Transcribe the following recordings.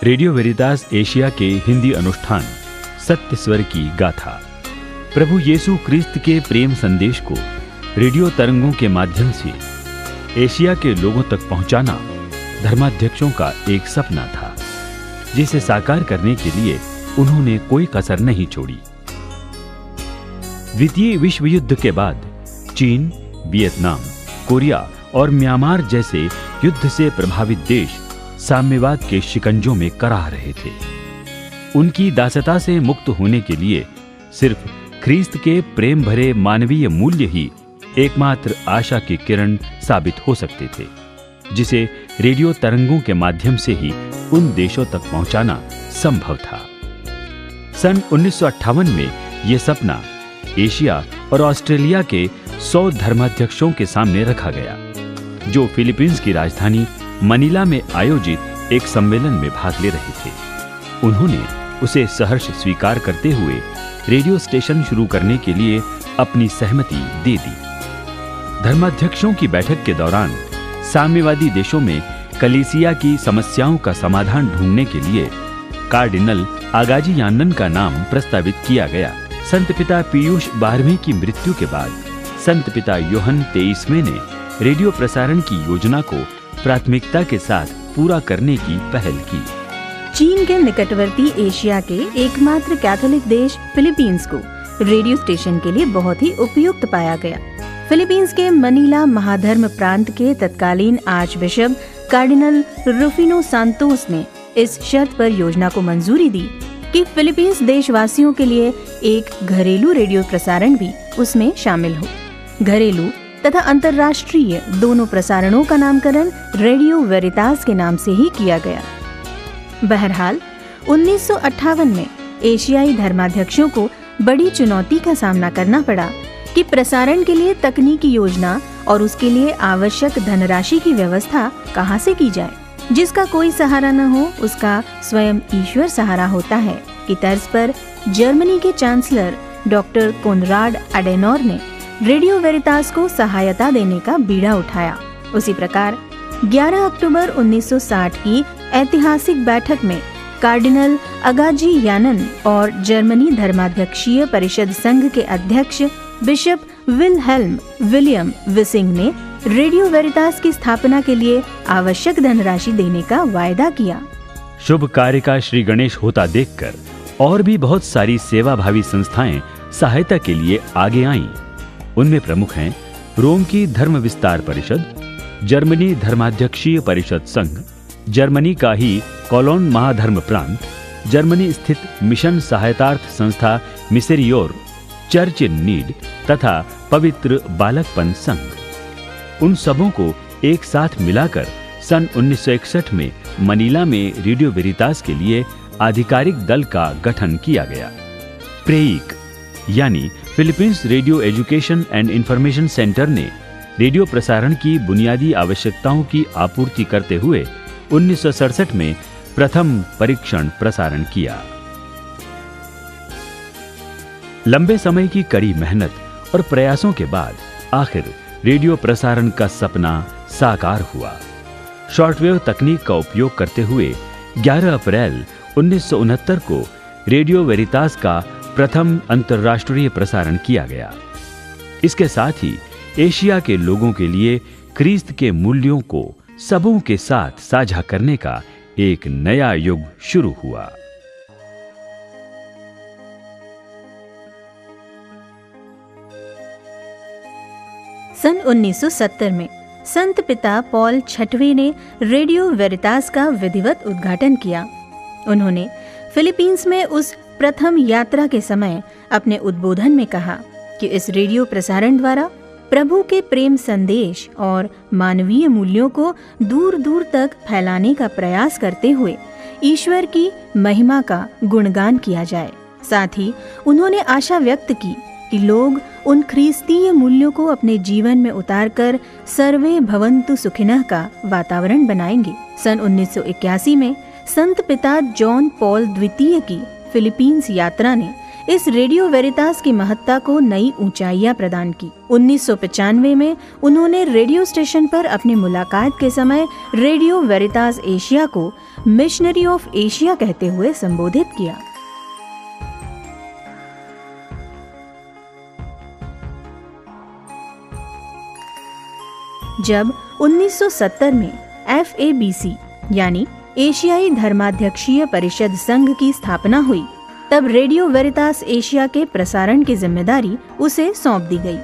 Radio वेरितास Asia के हिंदी अनुष्ठान सत्य स्वर की गाथा, प्रभु यीशु क्रिस्त के प्रेम संदेश को रेडियो तरंगों के माध्यम से एशिया के लोगों तक पहुंचाना धर्माध्यक्षों का एक सपना था, जिसे साकार करने के लिए उन्होंने कोई कसर नहीं छोड़ी। द्वितीय विश्व युद्ध के बाद चीन, वियतनाम, कोरिया और म्यांमार जैसे युद्ध से प्रभावित देश साम्यवाद के शिकंजों में कराह रहे थे। उनकी दासता से मुक्त होने के लिए सिर्फ ख्रीस्त के प्रेम भरे मानवीय मूल्य ही एकमात्र आशा की किरण साबित हो सकते थे, जिसे रेडियो तरंगों के माध्यम से ही उन देशों तक पहुंचाना संभव था। सन 1958 में यह सपना एशिया और ऑस्ट्रेलिया के 100 धर्माध्यक्षों के सामने रखा गया, जो फिलीपींस की राजधानी मनीला में आयोजित एक सम्मेलन में भाग ले रहे थे। उन्होंने उसे सहर्ष स्वीकार करते हुए रेडियो स्टेशन शुरू करने के लिए अपनी सहमति दे दी। धर्माध्यक्षों की बैठक के दौरान साम्यवादी देशों में कलीसिया की समस्याओं का समाधान ढूंढने के लिए कार्डिनल आगाजी यानन का नाम प्रस्तावित किया गया। संत पिता पीयूष 12वें की मृत्यु के बाद संत पिता योहन 23वें ने रेडियो प्रसारण की योजना को प्राथमिकता के साथ पूरा करने की पहल की। चीन के निकटवर्ती एशिया के एकमात्र कैथोलिक देश फिलीपींस को रेडियो स्टेशन के लिए बहुत ही उपयुक्त पाया गया। फिलीपींस के मनीला महाधर्म प्रांत के तत्कालीन आर्च बिशप कार्डिनल रूफिनो सांतोस ने इस शर्त पर योजना को मंजूरी दी कि फिलीपींस देशवासियों के लिए एक घरेलू रेडियो प्रसारण भी उसमें शामिल हो। घरेलू तथा अंतर्राष्ट्रीय दोनों प्रसारणों का नामकरण रेडियो वेरितास के नाम से ही किया गया। बहरहाल 1958 में एशियाई धर्माध्यक्षों को बड़ी चुनौती का सामना करना पड़ा कि प्रसारण के लिए तकनीकी योजना और उसके लिए आवश्यक धनराशि की व्यवस्था कहां से की जाए। जिसका कोई सहारा न हो उसका स्वयं ईश्वर सहारा होता है की तर्ज पर जर्मनी के चांसलर डॉक्टर कोनराड अडेनोर ने रेडियो वेरितास को सहायता देने का बीड़ा उठाया। उसी प्रकार 11 अक्टूबर 1960 की ऐतिहासिक बैठक में कार्डिनल अगाजी यानन और जर्मनी धर्माध्यक्षीय परिषद संघ के अध्यक्ष बिशप विलहेल्म विलियम विसिंग ने रेडियो वेरितास की स्थापना के लिए आवश्यक धनराशि देने का वायदा किया। शुभ कार्य का श्री गणेश होता देखकर और भी बहुत सारी सेवाभावी संस्थाएं सहायता के लिए आगे आईं। उनमें प्रमुख हैं रोम की धर्म विस्तार परिषद, जर्मनी धर्माध्यक्षीय परिषद संघ, जर्मनी का ही कोलोन महाधर्म प्रांत, जर्मनी स्थित मिशन सहायतार्थ संस्था मिसेरियोर, चर्च इन नीड तथा पवित्र बालकपन संघ। उन सबों को एक साथ मिलाकर सन 1961 में मनीला में रेडियो वेरितास के लिए आधिकारिक दल का गठन किया गया। प्रेइक यानी Philippines radio education and information centre ने रेडियो प्रसारण की बुनियादी आवश्यकताओं की आपूर्ति करते हुए 1967 में प्रथम परीक्षण प्रसारण किया। लंबे समय की कड़ी मेहनत और प्रयासों के बाद आखिर रेडियो प्रसारण का सपना साकार हुआ। शॉर्टवेव तकनीक का उपयोग करते हुए 11 अप्रैल 1969 को रेडियो वेरितास का प्रथम अंतर्राष्ट्रीय प्रसारण किया गया। इसके साथ ही एशिया के लोगों के लिए क्रिस्त के मूल्यों को सबों के साथ साझा करने का एक नया युग शुरू हुआ। सन 1970 में संत पिता पॉल छठवें ने रेडियो वेरितास का विधिवत उद्घाटन किया। उन्होंने फिलीपींस में उस प्रथम यात्रा के समय अपने उद्बोधन में कहा कि इस रेडियो प्रसारण द्वारा प्रभु के प्रेम संदेश और मानवीय मूल्यों को दूर दूर तक फैलाने का प्रयास करते हुए ईश्वर की महिमा का गुणगान किया जाए। साथ ही उन्होंने आशा व्यक्त की कि लोग उन ख्रीस्तीय मूल्यों को अपने जीवन में उतारकर सर्वे भवन्तु सुखिनः का वातावरण बनाएंगे। सन 1981 में संत पिता जॉन पॉल द्वितीय की फिलीपींस यात्रा ने इस रेडियो वेरितास की महत्ता को नई ऊंचाइयां प्रदान की। 1995 में उन्होंने रेडियो स्टेशन पर अपनी मुलाकात के समय रेडियो वेरितास एशिया को मिशनरी ऑफ एशिया कहते हुए संबोधित किया। जब 1970 में FABC यानी एशियाई धर्माध्यक्षीय परिषद संघ की स्थापना हुई, तब रेडियो वेरितास एशिया के प्रसारण की जिम्मेदारी उसे सौंप दी गई।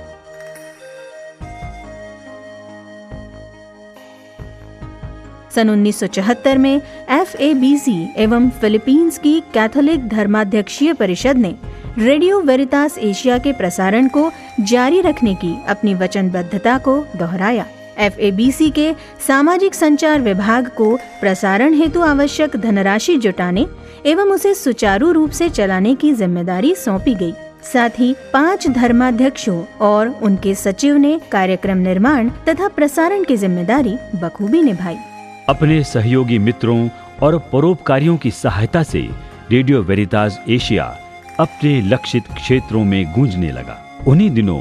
सन 1974 में FABC एवं फिलीपींस की कैथोलिक धर्माध्यक्षीय परिषद ने रेडियो वेरितास एशिया के प्रसारण को जारी रखने की अपनी वचनबद्धता को दोहराया। FABC के सामाजिक संचार विभाग को प्रसारण हेतु आवश्यक धनराशि जुटाने एवं उसे सुचारू रूप से चलाने की जिम्मेदारी सौंपी गई। साथ ही 5 धर्माध्यक्षों और उनके सचिव ने कार्यक्रम निर्माण तथा प्रसारण की जिम्मेदारी बखूबी निभाई। अपने सहयोगी मित्रों और परोपकारियों की सहायता से रेडियो वेरितास एशिया अपने लक्षित क्षेत्रों में गूंजने लगा। उन्हीं दिनों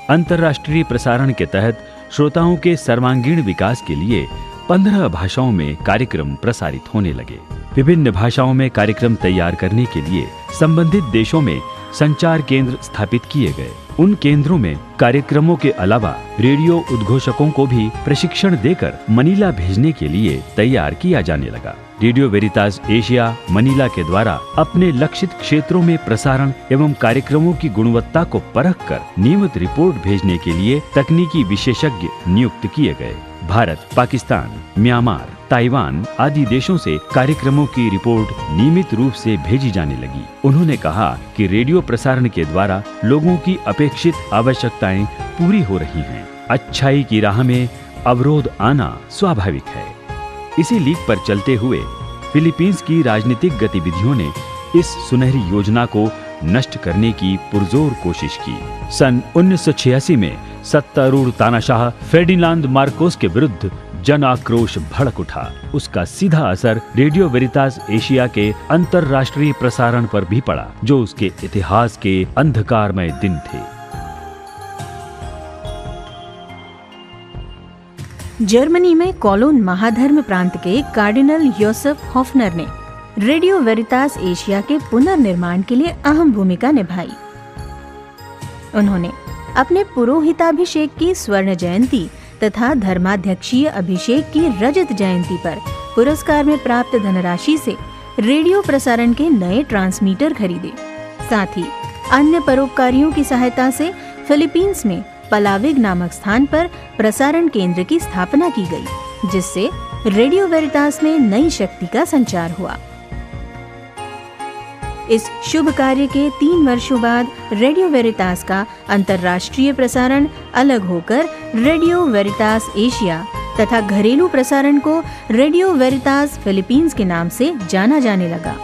अंतर्राष्ट्रीय प्रसारण के तहत श्रोताओं के सर्वांगीण विकास के लिए 15 भाषाओं में कार्यक्रम प्रसारित होने लगे। विभिन्न भाषाओं में कार्यक्रम तैयार करने के लिए संबंधित देशों में संचार केंद्र स्थापित किए गए। उन केंद्रों में कार्यक्रमों के अलावा रेडियो उद्घोषकों को भी प्रशिक्षण देकर मनीला भेजने के लिए तैयार किया जाने लगा। रेडियो वेरितास एशिया मनीला के द्वारा अपने लक्षित क्षेत्रों में प्रसारण एवं कार्यक्रमों की गुणवत्ता को परखकर नियमित रिपोर्ट भेजने के लिए तकनीकी विशेषज्ञ नियुक्त किए गए। भारत, पाकिस्तान, म्यांमार, ताइवान आदि देशों से कार्यक्रमों की रिपोर्ट नियमित रूप से भेजी जाने लगी। उन्होंने कहा कि रेडियो प्रसारण के द्वारा लोगों की अपेक्षित आवश्यकताएं पूरी हो रही हैं। अच्छाई की राह में अवरोध आना स्वाभाविक है। इसी लीक पर चलते हुए फिलीपींस की राजनीतिक गतिविधियों ने इस सुनहरी योजना को नष्ट करने की पुरजोर कोशिश की। सन 1986 में सत्तारूढ़ तानाशाह फेर्डिनांड मार्कोस के विरुद्ध जन आक्रोश भड़क उठा। उसका सीधा असर रेडियो वेरितास एशिया के अंतर्राष्ट्रीय प्रसारण पर भी पड़ा, जो उसके इतिहास के अंधकारमय दिन थे। जर्मनी में कोलोन महाधर्म प्रांत के कार्डिनल योसेफ हॉफनर ने रेडियो वेरितास एशिया के पुनर्निर्माण के लिए अहम भूमिका निभाई। उन्होंने अपने पुरोहिताभिषेक की स्वर्ण जयंती तथा धर्माध्यक्षीय अभिषेक की रजत जयंती पर पुरस्कार में प्राप्त धनराशि से रेडियो प्रसारण के नए ट्रांसमीटर खरीदे। साथ ही अन्य परोपकारियों की सहायता से फिलीपींस में पलाविग नामक स्थान पर प्रसारण केंद्र की स्थापना की गई, जिससे रेडियो वेरितास में नई शक्ति का संचार हुआ। इस शुभ कार्य के 3 वर्षों बाद रेडियो वेरितास का अंतर्राष्ट्रीय प्रसारण अलग होकर रेडियो वेरितास एशिया तथा घरेलू प्रसारण को रेडियो वेरितास फिलीपींस के नाम से जाना जाने लगा।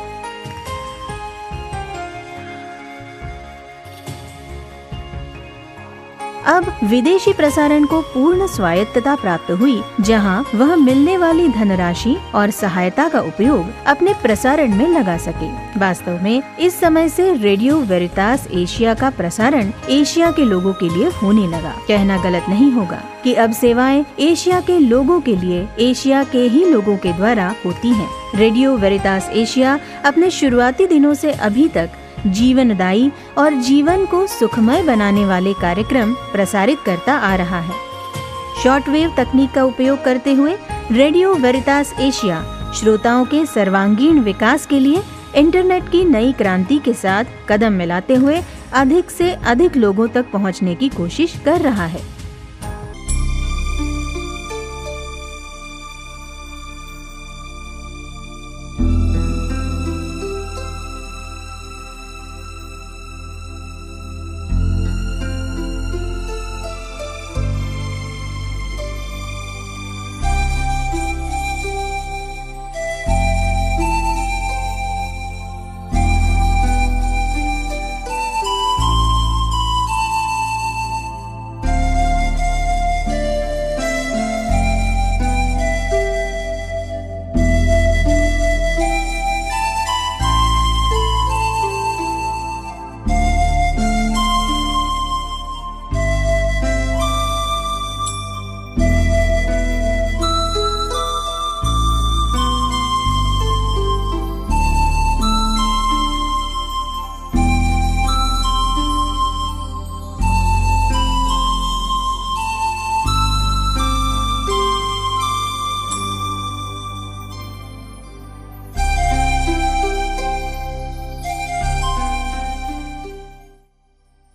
अब विदेशी प्रसारण को पूर्ण स्वायत्तता प्राप्त हुई, जहां वह मिलने वाली धनराशि और सहायता का उपयोग अपने प्रसारण में लगा सके। वास्तव में इस समय से रेडियो वेरितास एशिया का प्रसारण एशिया के लोगों के लिए होने लगा। कहना गलत नहीं होगा कि अब सेवाएं एशिया के लोगों के लिए एशिया के ही लोगों के द्वारा होती हैं। रेडियो वेरितास एशिया अपने शुरुआती दिनों से अभी तक जीवनदायी और जीवन को सुखमय बनाने वाले कार्यक्रम प्रसारित करता आ रहा है। शॉर्टवेव तकनीक का उपयोग करते हुए रेडियो वेरितास एशिया श्रोताओं के सर्वांगीण विकास के लिए इंटरनेट की नई क्रांति के साथ कदम मिलाते हुए अधिक से अधिक लोगों तक पहुंचने की कोशिश कर रहा है।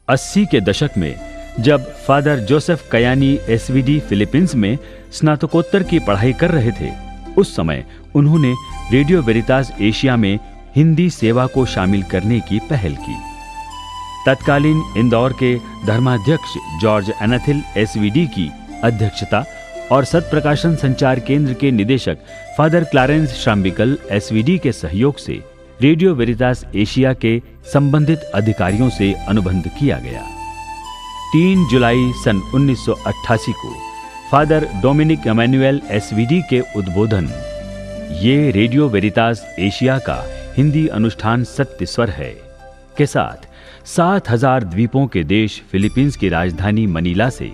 80 के दशक में जब father Joseph Kayani SVD Philippines में स्नातकोत्तर की पढ़ाई कर रहे थे, उस समय उन्होंने रेडियो वेरितास एशिया में हिंदी सेवा को शामिल करने की पहल की। तत्कालीन इंदौर के धर्माध्यक्ष जॉर्ज एनाथिल एसवीडी की अध्यक्षता और सत्प्रकाशन संचार केंद्र के निदेशक फादर क्लारेंस श्राम्बिकल एसवीडी के सहयोग से रेडियो वेरितास एशिया के संबंधित अधिकारियों से अनुबंध किया गया। 3 जुलाई सन 1988 को फादर डोमिनिक एमेनुएल एसवीडी के उद्बोधन ये रेडियो वेरितास एशिया का हिंदी अनुष्ठान सत्य स्वर है के साथ 7000 द्वीपों के देश फिलीपींस की राजधानी मनीला से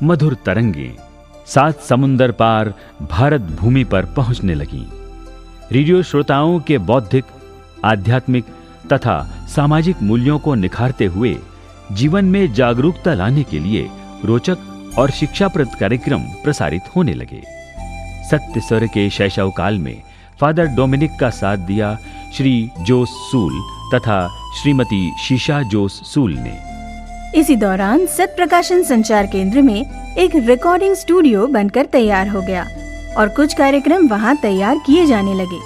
मधुर तरंगें 7 समुंदर पार भारत भूमि पर पहुंचने लगीं। रेडियो श्रोताओं के बौद्धिक, आध्यात्मिक तथा सामाजिक मूल्यों को निखारते हुए जीवन में जागरूकता लाने के लिए रोचक और शिक्षाप्रद कार्यक्रम प्रसारित होने लगे। सत्य स्वर के शैशव काल में फादर डोमिनिक का साथ दिया श्री जोस सूल तथा श्रीमती शीशा जोस सूल ने। इसी दौरान सत्प्रकाशन संचार केंद्र में एक रिकॉर्डिंग स्टूडियो बनकर तैयार हो गया और कुछ कार्यक्रम वहां तैयार किए जाने लगे।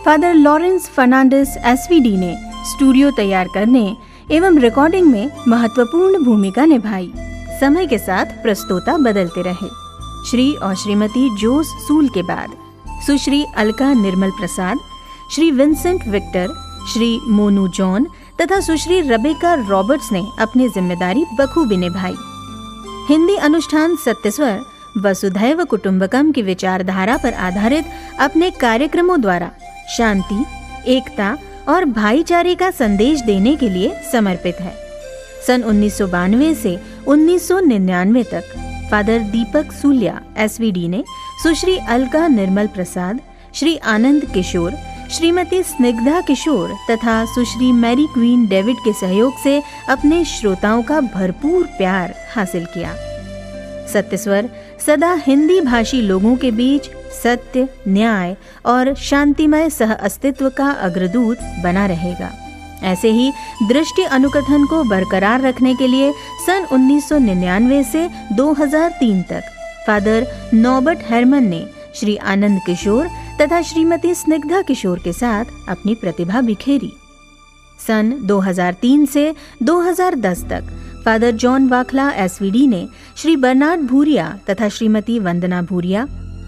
फादर लॉरेंस फर्नांडिस एसवीडी ने स्टूडियो तैयार करने एवं रिकॉर्डिंग में महत्वपूर्ण भूमिका निभाई। समय के साथ प्रस्तोता बदलते रहे। श्री और श्रीमती जोस सूल के बाद Sushri Alka Nirmal Prasad, Shri Vincent Victor, Shri Monu John तथा सुश्री रेबेका रॉबर्ट्स ने अपनी जिम्मेदारी बखूबी निभाई। हिंदी अनुष्ठान सत्यस्वर वसुधैव कुटुंबकम की विचारधारा पर आधारित अपने कार्यक्रमों द्वारा शांति, एकता और भाईचारे का संदेश देने के लिए समर्पित है। सन 1992 से 1999 तक फादर दीपक सूल्या एसवीडी ने सुश्री अलका निर्मल प्रसाद, श्री आनंद किशोर, श्रीमती स्निग्धा किशोर तथा सुश्री मैरी क्वीन डेविड के सहयोग से अपने श्रोताओं का भरपूर प्यार हासिल किया। सत्यस्वर सदा हिंदी भाषी लोगों के बीच सत्य, न्याय और शांतिमय सह अस्तित्व का अग्रदूत बना रहेगा। ऐसे ही दृष्टि अनुकथन को बरकरार रखने के लिए सन 1999 से 2003 तक फादर नॉबर्ट हेरमन ने श्री आनंद किशोर तथा श्रीमती स्निग्धा किशोर के साथ अपनी प्रतिभा बिखेरी। सन 2003 से 2010 तक फादर जॉन वाखला एसवीडी ने श्री बर्नार्ड भूरिया तथा श्रीमती वंदना भूरिया,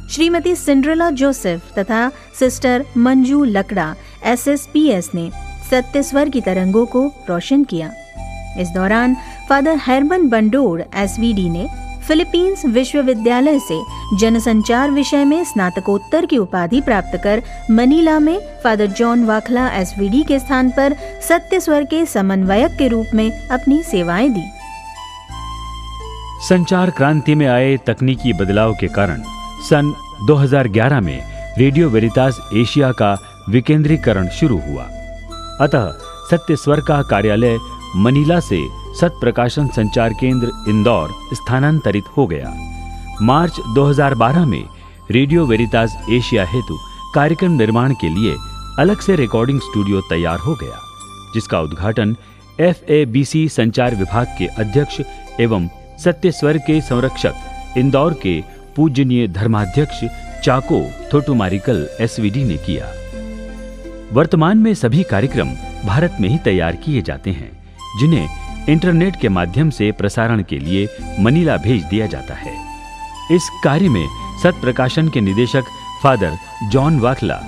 श्रीमती सिंड्रेला जोसेफ तथा सिस्टर मंजू लकड़ा SSPS ने सत्य स्वर की तरंगों को रोशन किया। इस दौरान फादर हेरमन बंडोर एसवीडी ने फिलीपींस विश्वविद्यालय से जनसंचार विषय में स्नातकोत्तर की उपाधि प्राप्त कर मनीला में फादर जॉन वाखला एसवीडी के स्थान पर सत्य स्वर के समन्वयक के रूप में अपनी सेवाएं दी। संचार क्रांति में आए तकनीकी बदलाव के कारण सन 2011 में रेडियो वेरितास एशिया का विकेंद्रीकरण शुरू हुआ। अतः सत्य स्वर का कार्यालय मनीला से सत्प्रकाशन संचार केंद्र इंदौर स्थानांतरित हो गया। मार्च 2012 में रेडियो वेरितास एशिया हेतु कार्यक्रम निर्माण के लिए अलग से रिकॉर्डिंग स्टूडियो तैयार हो गया, जिसका उद्घाटन FABC संचार विभाग के अध्यक्ष एवं सत्य स्वर के संरक्षक इंदौर के पूजनीय धर्माध्यक्ष चाको थोटुमारिकल एसवीडी ने किया। वर्तमान में सभी कार्यक्रम भारत में ही तैयार किए जाते हैं, जिन्हें इंटरनेट के माध्यम से प्रसारण के लिए मनीला भेज दिया जाता है। इस कार्य में सत्प्रकाशन के निदेशक father John Wakhla,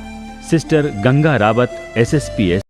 sister Ganga Rawat SSPS